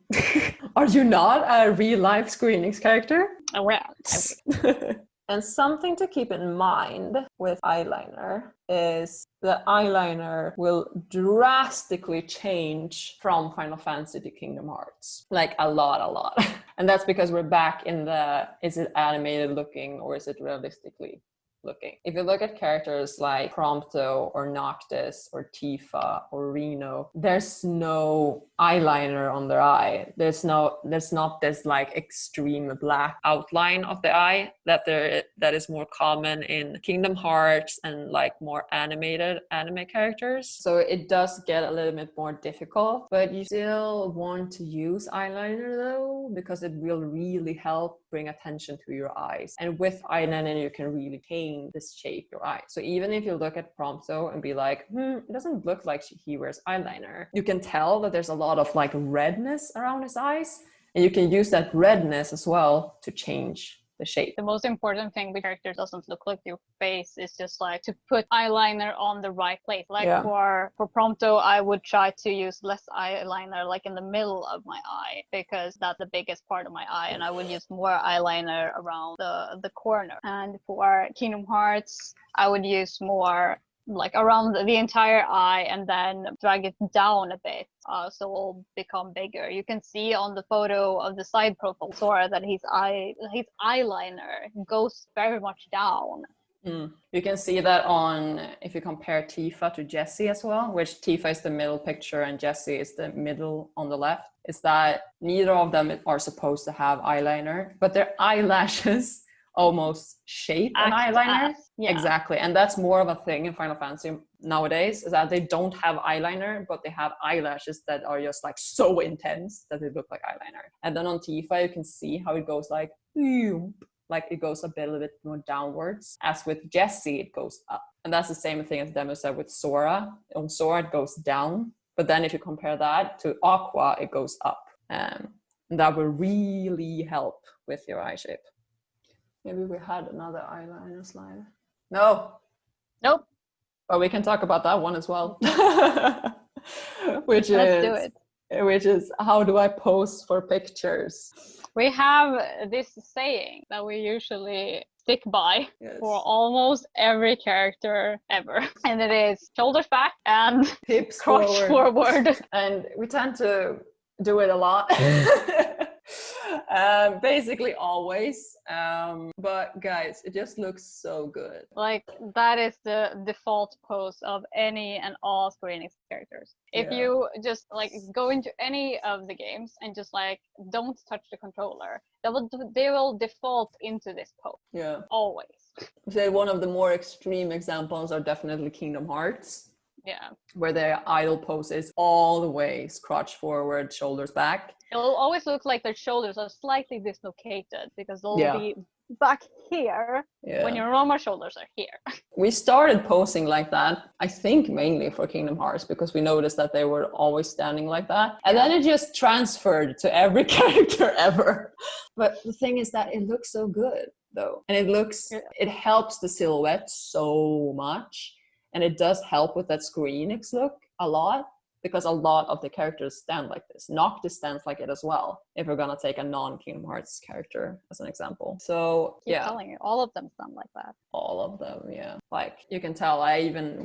Are you not a real life Square Enix character? Oh, well, And something to keep in mind with eyeliner is the eyeliner will drastically change from Final Fantasy to Kingdom Hearts. Like a lot. And that's because we're back in the, is it animated looking or is it realistically looking? If you look at characters like Prompto or Noctis or Tifa or Reno, there's no eyeliner on their eye. There's not this like extreme black outline of the eye that is more common in Kingdom Hearts and like more animated anime characters. So it does get a little bit more difficult, but you still want to use eyeliner though, because it will really help bring attention to your eyes. And with eyeliner, you can really change this shape your eye. So even if you look at Prompto and be like, it doesn't look like he wears eyeliner, you can tell that there's a lot of like redness around his eyes, and you can use that redness as well to change the shape. the most important thing with character doesn't look like your face is just like to put eyeliner on the right place. Like for Prompto, I would try to use less eyeliner like in the middle of my eye, because that's the biggest part of my eye, and I would use more eyeliner around the corner. And for Kingdom Hearts, I would use more like around the entire eye and then drag it down a bit, so it will become bigger. You can see on the photo of the side profile Sora that his eyeliner goes very much down. You can see that on, if you compare Tifa to Jessie as well, which Tifa is the middle picture and Jessie is the middle on the left, is that neither of them are supposed to have eyeliner, but their eyelashes almost shape an eyeliner. Exactly. And that's more of a thing in Final Fantasy nowadays, is that they don't have eyeliner, but they have eyelashes that are just like so intense that they look like eyeliner. And then on Tifa, you can see how it goes like it goes a little bit more downwards. As with Jessie, it goes up. And that's the same thing as Demu said with Sora. On Sora, it goes down. But then if you compare that to Aqua, it goes up. And that will really help with your eye shape. Maybe we had another eyeliner slide. No. Nope. But we can talk about that one as well. Let's do it. Which is, how do I pose for pictures? We have this saying that we usually stick by for almost every character ever. And it is shoulders back and hips crotch forward. And we tend to do it a lot. Basically always, but guys, it just looks so good. Like that is the default pose of any and all Square Enix characters. If you just like go into any of the games and just like don't touch the controller, they will default into this pose. Yeah, always. Say one of the more extreme examples are definitely Kingdom Hearts. Yeah, where their idle pose is all the way crotch forward, shoulders back. It'll always look like their shoulders are slightly dislocated because they'll be back here when your normal shoulders are here. We started posing like that, I think mainly for Kingdom Hearts, because we noticed that they were always standing like that. And then it just transferred to every character ever. But the thing is that it looks so good though. And it helps the silhouette so much. And it does help with that Square Enix look a lot, because a lot of the characters stand like this. Noctis stands like it as well, if we're gonna take a non-Kingdom Hearts character as an example. So Keep telling you, all of them stand like that. All of them, yeah. Like you can tell,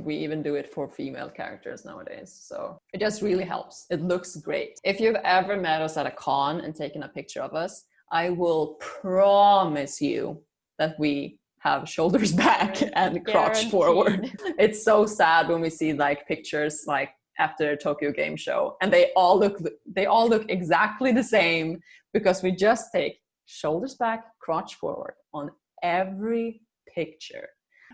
we even do it for female characters nowadays. So it just really helps. It looks great. If you've ever met us at a con and taken a picture of us, I will promise you that we have shoulders back and crotch forward. It's so sad when we see like pictures like after Tokyo Game Show and they all look exactly the same, because we just take shoulders back, crotch forward on every picture.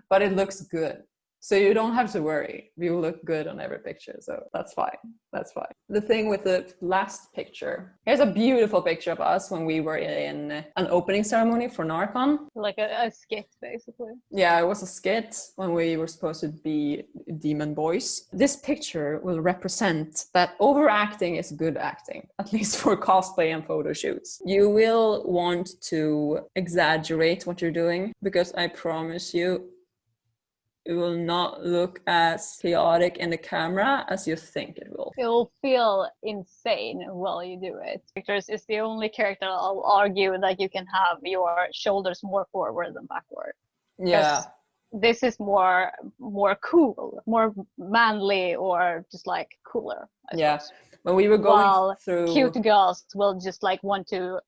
But it looks good. So you don't have to worry. You look good on every picture, so that's fine. That's fine. The thing with the last picture, here's a beautiful picture of us when we were in an opening ceremony for Narcon. Like a skit, basically. Yeah, it was a skit when we were supposed to be demon boys. This picture will represent that overacting is good acting, at least for cosplay and photo shoots. You will want to exaggerate what you're doing, because I promise you, it will not look as chaotic in the camera as you think it will. It will feel insane while you do it. Because it's the only character I'll argue that you can have your shoulders more forward than backward. Yeah. This is more cool, more manly, or just like cooler. I suppose. When we were going through, cute girls will just like want to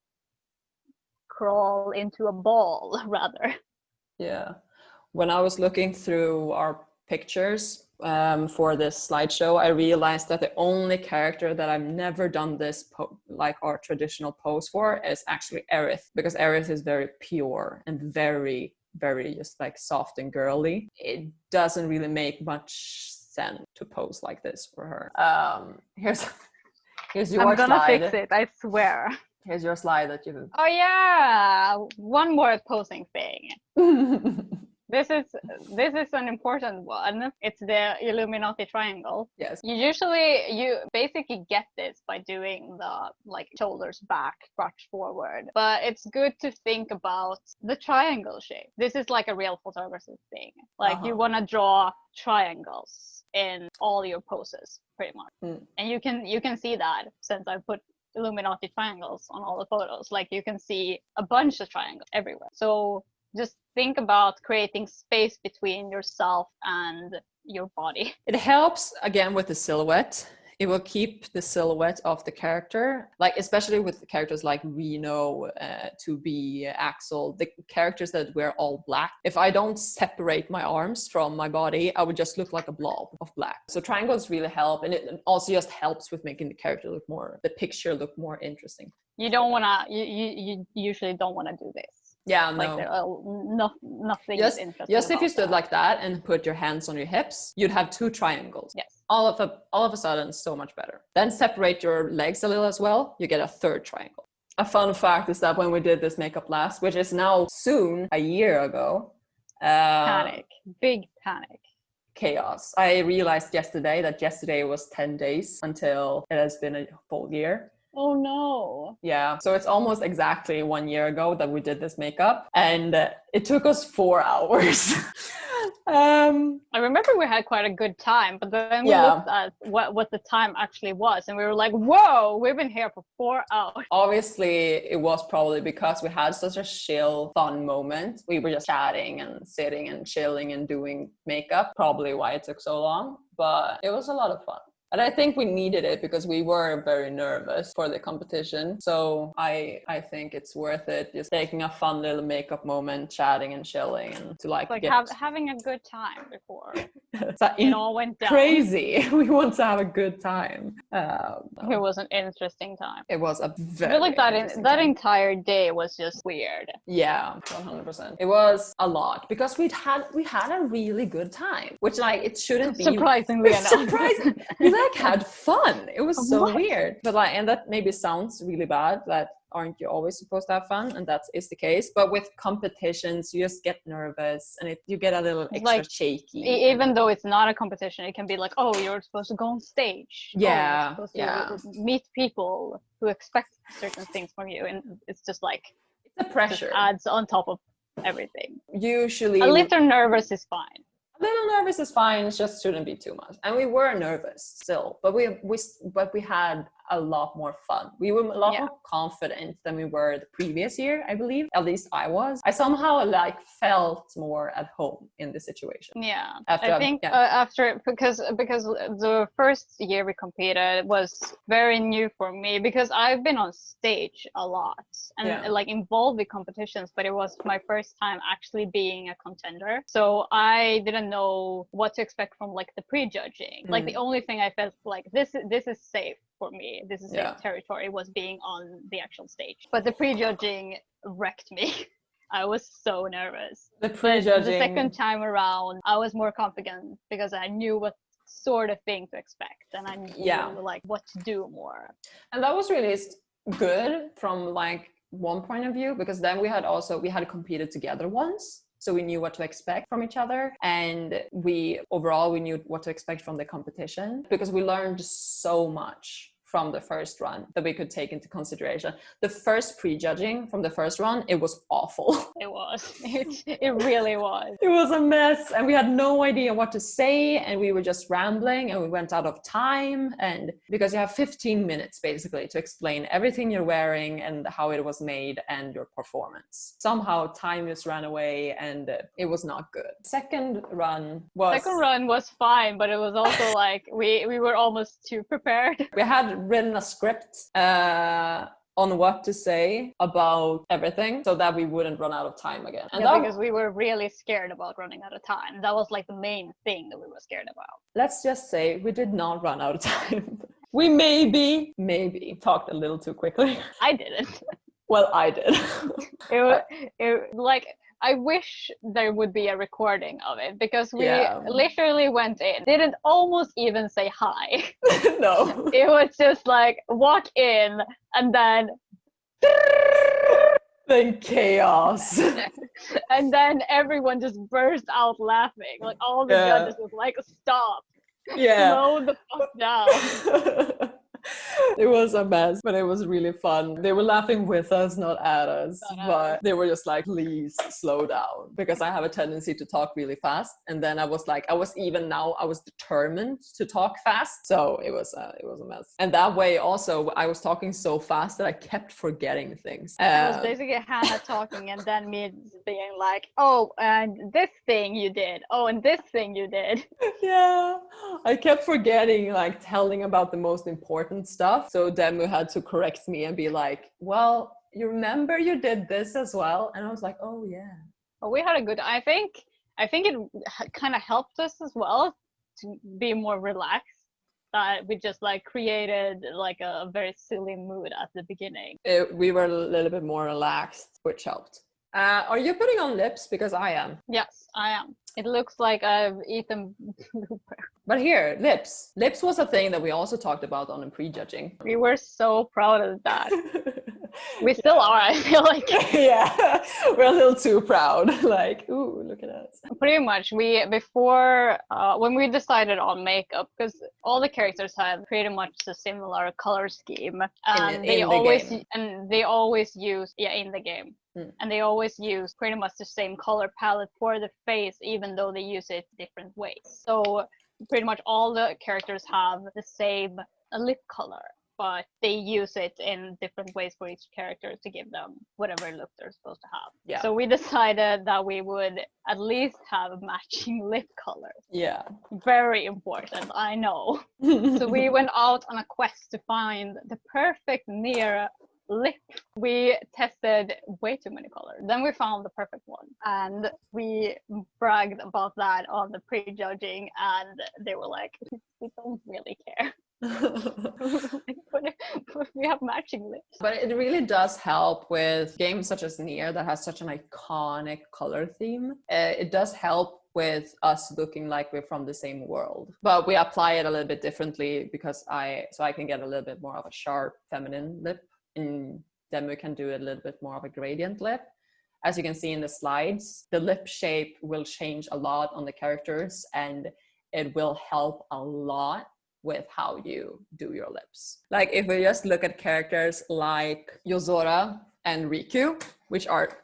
crawl into a ball rather. Yeah. When I was looking through our pictures for this slideshow, I realized that the only character that I've never done this like our traditional pose for is actually Aerith, because Aerith is very pure and very, very just like soft and girly. It doesn't really make much sense to pose like this for her. Here's your I'm gonna slide. fix it, I swear. Here's your slide that you. Oh yeah, one more posing thing. This is an important one. It's the Illuminati triangle. Yes. You basically get this by doing the like shoulders back, crotch forward. But it's good to think about the triangle shape. This is like a real photography thing. Like you want to draw triangles in all your poses, pretty much. And you can see that since I put Illuminati triangles on all the photos. Like you can see a bunch of triangles everywhere. So just think about creating space between yourself and your body. It helps again with the silhouette. It will keep the silhouette of the character, like especially with characters like Reno, to be Axel, the characters that wear all black. If I don't separate my arms from my body, I would just look like a blob of black. So triangles really help, and it also just helps with making the picture look more interesting. You don't wanna, you usually don't wanna do this. Yeah, like nothing is interesting. Just if you stood like that and put your hands on your hips, you'd have two triangles. Yes. All of a sudden, so much better. Then separate your legs a little as well. You get a third triangle. A fun fact is that when we did this makeup last, which is now soon a year ago, big panic. Chaos. I realized yesterday was 10 days until it has been a full year. Oh no. Yeah, so it's almost exactly 1 year ago that we did this makeup, and it took us 4 hours. I remember we had quite a good time, but then we looked at what the time actually was, and we were like, whoa, we've been here for 4 hours. Obviously, it was probably because we had such a chill, fun moment. We were just chatting and sitting and chilling and doing makeup, probably why it took so long, but it was a lot of fun. And I think we needed it because we were very nervous for the competition. So I think it's worth it, just taking a fun little makeup moment, chatting and chilling, and to having a good time before it all went down. Crazy. We want to have a good time. It was an interesting time. It was a very I feel like that entire day was just weird. Yeah, 100%. It was a lot because we had a really good time, which like it shouldn't be surprisingly enough. Surprising. Had fun. It was so weird, but and that maybe sounds really bad, that aren't you always supposed to have fun? And that is the case, but with competitions you just get nervous and you get a little extra shaky. Even though it's not a competition, it can be like, oh, you're supposed to go on stage, you're supposed to meet people who expect certain things from you, and it's just like the pressure just adds on top of everything. Usually a little nervous is fine. Little nervous is fine, it just shouldn't be too much. And we were nervous still, but we had a lot more fun. We were a lot more confident than we were the previous year, I believe. At least I was. I somehow felt more at home in the situation. Yeah, after because the first year we competed was very new for me, because I've been on stage a lot and involved with competitions, but it was my first time actually being a contender. So I didn't know what to expect from the prejudging. Like the only thing I felt like this is safe for me, this is safe territory, was being on the actual stage. But the prejudging wrecked me. I was so nervous. The But prejudging. the second time around, I was more confident because I knew what sort of thing to expect, and I knew like what to do more. And that was really good from like one point of view, because then we had competed together once. So we knew what to expect from each other, and we knew what to expect from the competition, because we learned so much from the first run that we could take into consideration. The first prejudging from the first run, it was awful. It was. It really was. It was a mess, and we had no idea what to say, and we were just rambling, and we went out of time. And because you have 15 minutes basically to explain everything you're wearing and how it was made and your performance. Somehow time just ran away, and it was not good. Second run was fine, but it was also like we were almost too prepared. We had written a script on what to say about everything so that we wouldn't run out of time again. And because we were really scared about running out of time. That was like the main thing that we were scared about. Let's just say we did not run out of time. We maybe talked a little too quickly. I didn't. Well, I did. it like, I wish there would be a recording of it, because we literally went in, didn't almost even say hi. No. It was just like walk in and then chaos. And then everyone just burst out laughing. Like all the judges was like, stop. Slow the fuck down. It was a mess, but it was really fun. They were laughing with us, not at us, but they were just like, please slow down, because I have a tendency to talk really fast. And then I was determined to talk fast. So it was a mess. And that way also, I was talking so fast that I kept forgetting things. It was basically Hannah talking and then me being like, oh, and this thing you did. Oh, and this thing you did. Yeah, I kept forgetting, like telling about the most important stuff. So Demu had to correct me and be like, well, you remember you did this as well? And I was like, oh yeah. Well, we had a good, I think it kind of helped us as well to be more relaxed. That we just like created like a very silly mood at the beginning. We were a little bit more relaxed, which helped. Are you putting on lips? Because I am. Yes, I am. It looks like I've eaten blooper. But here, lips. Lips was a thing that we also talked about on the prejudging. We were so proud of that. We still are, I feel like. Yeah, we're a little too proud. Like, ooh, look at us. Pretty much, before when we decided on makeup, because all the characters have pretty much a similar color scheme, and they always use in the game. And they always use pretty much the same color palette for the face, even though they use it different ways. So pretty much all the characters have the same lip color, but they use it in different ways for each character to give them whatever look they're supposed to have. Yeah. So we decided that we would at least have matching lip colors. Yeah. Very important, I know. So we went out on a quest to find the perfect near lip. We tested way too many colors. Then we found the perfect one, and we bragged about that on the prejudging, and they were like, we don't really care. But we have matching lips. But it really does help with games such as Nier that has such an iconic color theme. It does help with us looking like we're from the same world, but we apply it a little bit differently, because I can get a little bit more of a sharp feminine lip, and Demu can do a little bit more of a gradient lip. As you can see in the slides, the lip shape will change a lot on the characters, and it will help a lot with how you do your lips. Like if we just look at characters like Yozora and Riku, which are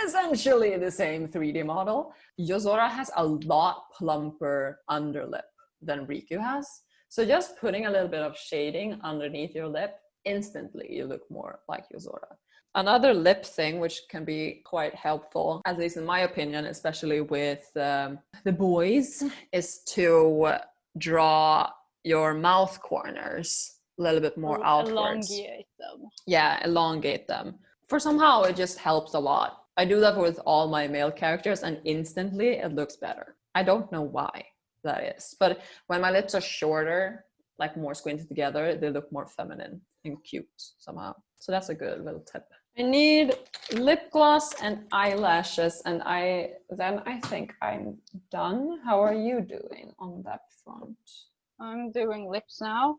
essentially the same 3D model, Yozora has a lot plumper underlip than Riku has. So just putting a little bit of shading underneath your lip, instantly you look more like Yozora. Another lip thing which can be quite helpful, at least in my opinion, especially with the boys, is to draw your mouth corners a little bit more outwards. Elongate them. Yeah, elongate them. For somehow it just helps a lot. I do that with all my male characters, and instantly it looks better. I don't know why that is, but when my lips are shorter, like more squinted together, they look more feminine and cute somehow. So that's a good little tip. I need lip gloss and eyelashes, and I think I'm done. How are you doing on that front? I'm doing lips now.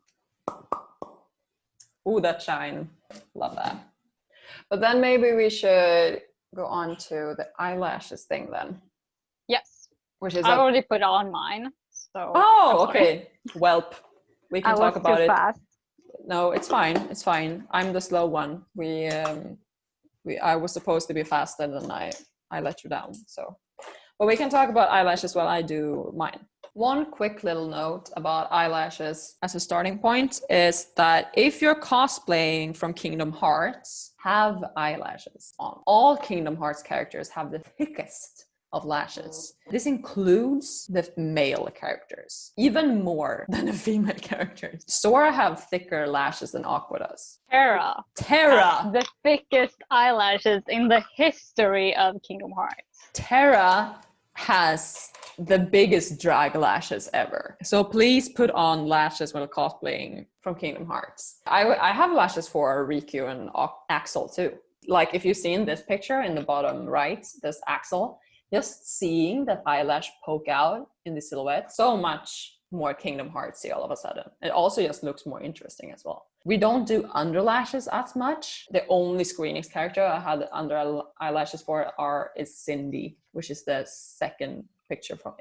Ooh, that shine. Love that. But then maybe we should go on to the eyelashes thing then. Yes. Which is I already put on mine. So oh, okay. Welp. We can I talk was about too it. fast. No, it's fine. It's fine. I'm the slow one. I was supposed to be faster than I let you down. So, but we can talk about eyelashes while I do mine. One quick little note about eyelashes as a starting point is that if you're cosplaying from Kingdom Hearts, have eyelashes on. All Kingdom Hearts characters have the thickest of lashes. This includes the male characters, even more than the female characters. Sora have thicker lashes than Aqua does. Terra. The thickest eyelashes in the history of Kingdom Hearts. Terra has the biggest drag lashes ever. So please put on lashes while cosplaying from Kingdom Hearts. I have lashes for Riku and Axel too. Like if you've seen this picture in the bottom right, this Axel, just seeing that eyelash poke out in the silhouette, so much more Kingdom Heartsy all of a sudden. It also just looks more interesting as well. We don't do underlashes as much. The only Square Enix character I had under eyelashes for is Cindy, which is the second picture from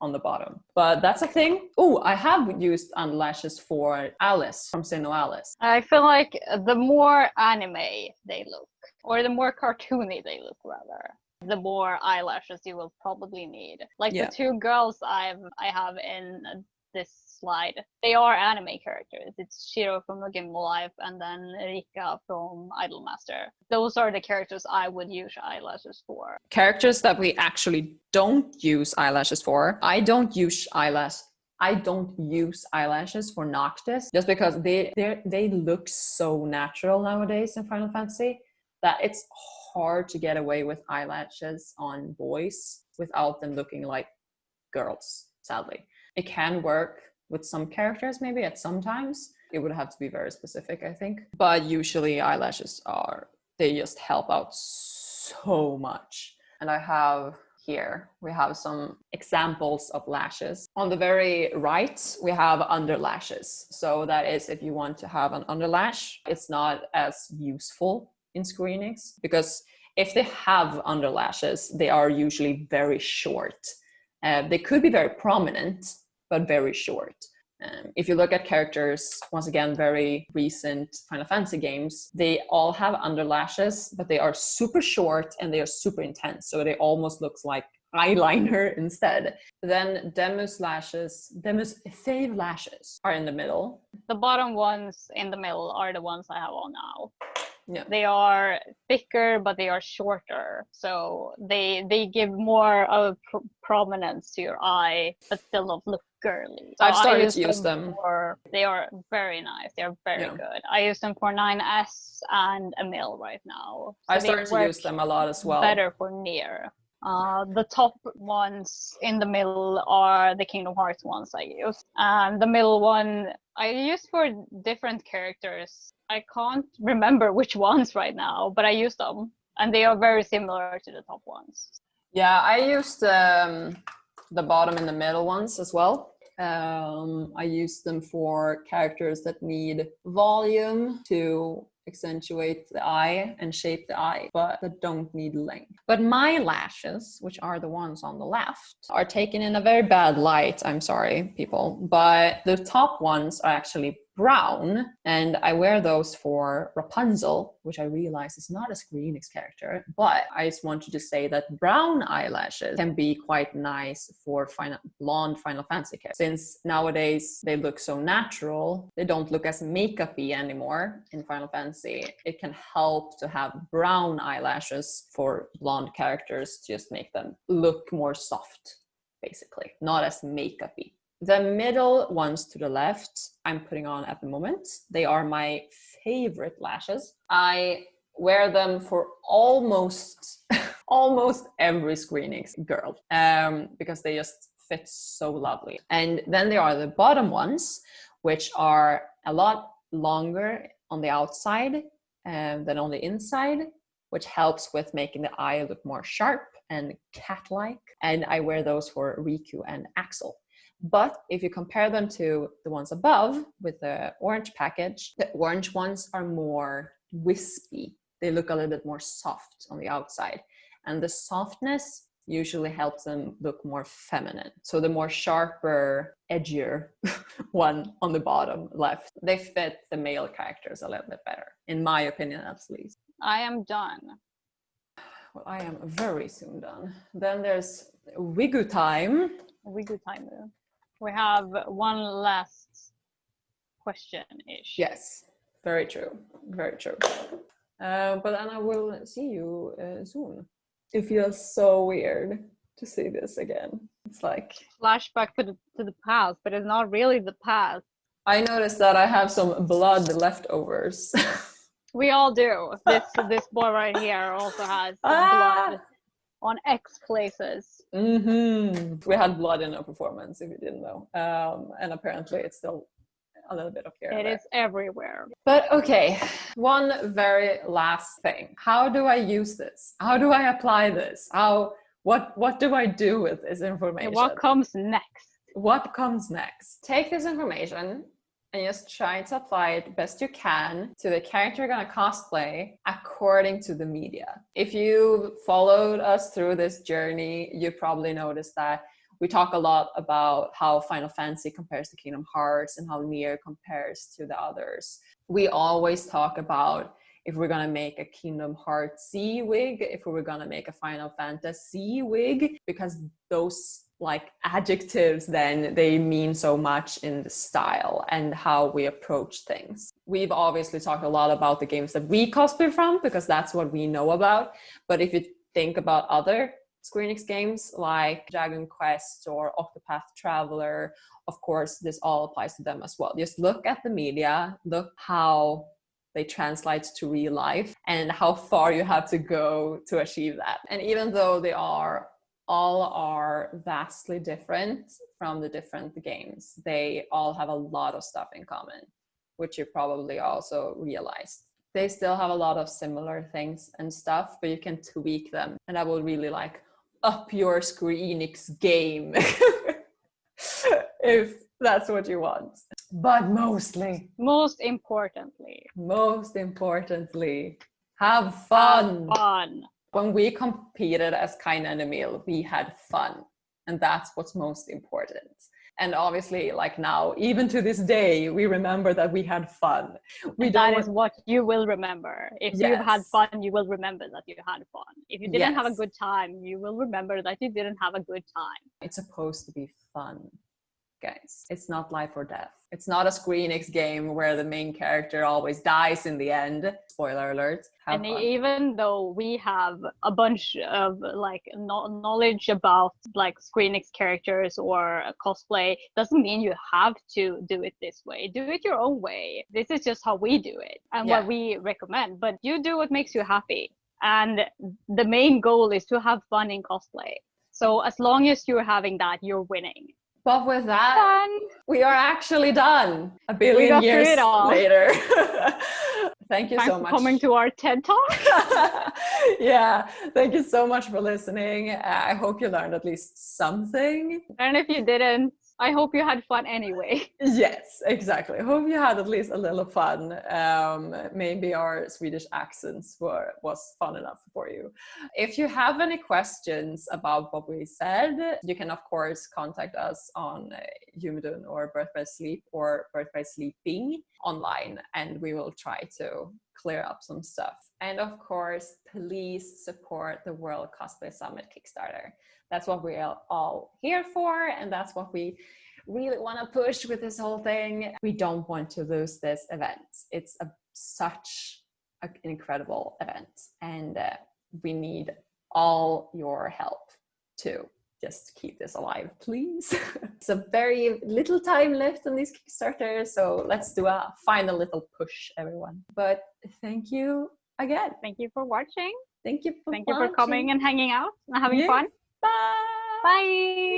on the bottom. But that's a thing. Oh, I have used underlashes for Alice from Sinnoh Alice. I feel like the more anime they look, or the more cartoony they look rather, the more eyelashes you will probably need. Like the two girls I have in this slide, they are anime characters. It's Shiro from The Game Life and then Rika from Idolmaster. Those are the characters I would use eyelashes for. Characters that we actually don't use eyelashes for. I don't use eyelashes for Noctis just because they look so natural nowadays in Final Fantasy that it's hard to get away with eyelashes on boys without them looking like girls, sadly. It can work with some characters maybe at some times. It would have to be very specific, I think. But usually eyelashes they just help out so much. And we have some examples of lashes. On the very right, we have underlashes. So that is if you want to have an underlash, it's not as useful in Square Enix because if they have underlashes, they are usually very short. They could be very prominent, but very short. If you look at characters, once again, very recent Final Fantasy games, they all have underlashes, but they are super short and they are super intense. So they almost looks like eyeliner instead. Then Demu's fave lashes are in the middle. The bottom ones in the middle are the ones I have on now. Yeah. They are thicker, but they are shorter. So they give more of prominence to your eye, but still don't look girly. So I've started to use them. They are very nice. They are very good. I use them for 9S and Emil right now. So I started to use them a lot as well. Better for Nier. The top ones in the middle are the Kingdom Hearts ones I use. And the middle one I use for different characters. I can't remember which ones right now, but I use them. And they are very similar to the top ones. Yeah, I used the bottom and the middle ones as well. I use them for characters that need volume to accentuate the eye and shape the eye, but that don't need length. But my lashes, which are the ones on the left, are taken in a very bad light. I'm sorry, people, but the top ones are actually brown, and I wear those for Rapunzel, which I realize is not a Square Enix character, but I just wanted to say that brown eyelashes can be quite nice for blonde Final Fantasy characters. Since nowadays they look so natural, they don't look as makeup-y anymore in Final Fantasy. It can help to have brown eyelashes for blonde characters to just make them look more soft, basically, not as makeup-y. The middle ones to the left, I'm putting on at the moment. They are my favorite lashes. I wear them for almost every Square Enix girl because they just fit so lovely. And then there are the bottom ones, which are a lot longer on the outside than on the inside, which helps with making the eye look more sharp and cat-like. And I wear those for Riku and Axel. But if you compare them to the ones above with the orange package, the orange ones are more wispy. They look a little bit more soft on the outside. And the softness usually helps them look more feminine. So the more sharper, edgier one on the bottom left, they fit the male characters a little bit better, in my opinion at least. I am done. Well, I am very soon done. Then there's Wigu time. Wigu time. We have one last question-ish. Yes, very true, very true. But then I will see you soon. It feels so weird to see this again. It's like flashback to the past, but it's not really the past. I noticed that I have some blood leftovers. We all do. This boy right here also has blood on X places. Mm-hmm. We had blood in our performance, if you didn't know. And apparently it's still a little bit of here. It is everywhere. But okay, one very last thing. How do I use this? How do I apply this? What do I do with this information? And what comes next? What comes next? Take this information and just try to apply it best you can to the character you're gonna cosplay according to the media. If you followed us through this journey, you probably noticed that we talk a lot about how Final Fantasy compares to Kingdom Hearts and how Nier compares to the others. We always talk about if we're gonna make a Kingdom Hearts-y wig, if we were gonna make a Final Fantasy wig, because those like adjectives then they mean so much in the style and how we approach things. We've obviously talked a lot about the games that we cosplay from because that's what we know about. But if you think about other Square Enix games like Dragon Quest or Octopath Traveler, of course, this all applies to them as well. Just look at the media, look how they translate to real life and how far you have to go to achieve that. And even though they all are vastly different from the different games, they all have a lot of stuff in common, which you probably also realized. They still have a lot of similar things and stuff, but you can tweak them. And that will really like up your Square Enix game if that's what you want. But most importantly, have fun. Have fun. When we competed as Kaina and Emil, we had fun, and that's what's most important. And obviously, like now, even to this day, we remember that we had fun. That is what you will remember. If you've had fun, you will remember that you had fun. If you didn't have a good time, you will remember that you didn't have a good time. It's supposed to be fun, guys. It's not life or death. It's not a Square Enix game where the main character always dies in the end. Spoiler alert. And even though we have a bunch of like knowledge about like Square Enix characters or cosplay, doesn't mean you have to do it this way. Do it your own way. This is just how we do it and what we recommend. But you do what makes you happy. And the main goal is to have fun in cosplay. So as long as you're having that, you're winning. But with that, we are actually done. A billion years later. Thank you so much for coming to our TED Talk. Yeah, thank you so much for listening. I hope you learned at least something. And if you didn't, I hope you had fun anyway. Yes, exactly. I hope you had at least a little fun. Maybe our Swedish accents was fun enough for you. If you have any questions about what we said, you can of course contact us on Yumidun or Birth by Sleep or Birth by Sleeping online, and we will try to clear up some stuff. And of course, please support the World Cosplay Summit Kickstarter. That's what we're all here for, and that's what we really want to push with this whole thing. We don't want to lose this event. It's such an incredible event, and we need all your help to just keep this alive, please. It's a very little time left on these Kickstarters, so let's do a final little push, everyone. But thank you again. Thank you for watching. Thank you for coming and hanging out and having fun. Bye. Bye.